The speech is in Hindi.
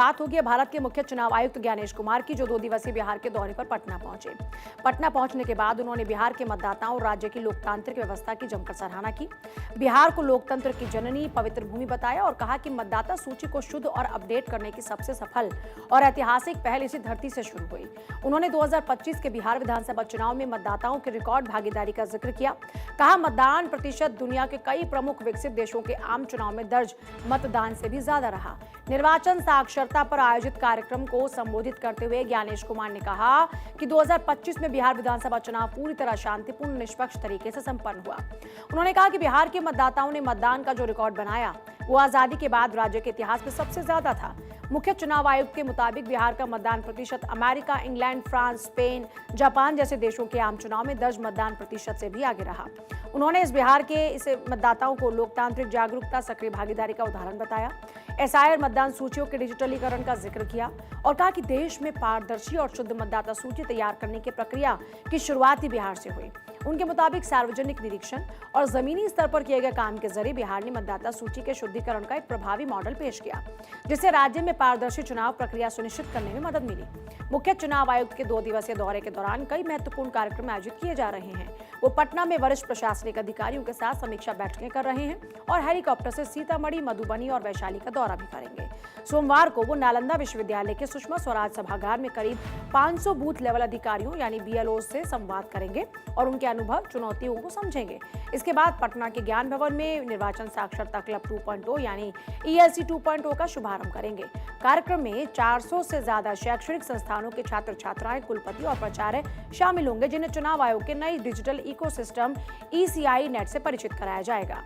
बात होगी भारत के मुख्य चुनाव आयुक्त ज्ञानेश कुमार की, जो 2 दिवसीय बिहार के दौरे पर पटना पहुंचे। पटना पहुंचने के बाद उन्होंने बिहार के मतदाताओं और राज्य की लोकतांत्रिक व्यवस्था की जमकर सराहना की। बिहार को लोकतंत्र की जननी, पवित्र भूमि बताया और कहा कि मतदाता सूची को शुद्ध और अपडेट करने की सबसे सफल और ऐतिहासिक पहल इसी धरती से शुरू हुई। उन्होंने 2025 के बिहार विधानसभा चुनाव में मतदाताओं की रिकॉर्ड भागीदारी का जिक्र किया। कहा, मतदान प्रतिशत दुनिया के कई प्रमुख विकसित देशों के आम चुनाव में दर्ज मतदान से भी ज्यादा रहा। निर्वाचन साक्षरता पर आयोजित कार्यक्रम को संबोधित करते हुए ज्ञानेश कुमार ने कहा कि 2025 में बिहार विधानसभा चुनाव पूरी तरह शांतिपूर्ण, निष्पक्ष तरीके से संपन्न हुआ। उन्होंने कहा कि बिहार के मतदाताओं ने मतदान का जो रिकॉर्ड बनाया वो आजादी के बाद राज्य के इतिहास में सबसे ज्यादा था। मुख्य चुनाव आयुक्त के मुताबिक बिहार का मतदान प्रतिशत America, England, France, Spain, Japan जैसे देशों के आम चुनाव में दर्ज मतदान प्रतिशत से भी आगे रहा। उन्होंने इस बिहार के मतदाताओं को लोकतांत्रिक जागरूकता, सक्रिय भागीदारी का उदाहरण बताया। एसआईआर मतदान सूचियों के डिजिटलीकरण का जिक्र किया और कहा कि देश में पारदर्शी और शुद्ध मतदाता सूची तैयार करने की प्रक्रिया की शुरुआत ही बिहार से हुई। उनके मुताबिक सार्वजनिक निरीक्षण और जमीनी स्तर पर किए गए काम के जरिए बिहार ने मतदाता सूची के शुद्धिकरण का एक प्रभावी मॉडल पेश किया, जिससे राज्य में पारदर्शी चुनाव प्रक्रिया सुनिश्चित करने में मदद मिली। मुख्य चुनाव आयुक्त के 2 दिवसीय दौरे के दौरान कई महत्वपूर्ण कार्यक्रम आयोजित किए जा रहे हैं। वो पटना में वरिष्ठ प्रशासनिक अधिकारियों के साथ समीक्षा बैठकें कर रहे हैं और हेलीकॉप्टर से सीतामढ़ी, मधुबनी और वैशाली का दौरा भी करेंगे। सोमवार को वो नालंदा विश्वविद्यालय के सुषमा स्वराज सभागार में करीब 500 बूथ लेवल अधिकारियों यानी बीएलओ से संवाद करेंगे और उनके अनुभव, चुनौतियों को समझेंगे। इसके बाद पटना के ज्ञान भवन में निर्वाचन साक्षरता क्लब 2.0 यानी ईएलसी 2.0 का शुभारंभ करेंगे। कार्यक्रम में 400 से ज्यादा शैक्षणिक संस्थानों के छात्र छात्राएं, कुलपति और प्राचार्य शामिल होंगे, जिन्हें चुनाव आयोग के नई डिजिटल इकोसिस्टम ECI नेट से परिचित कराया जाएगा।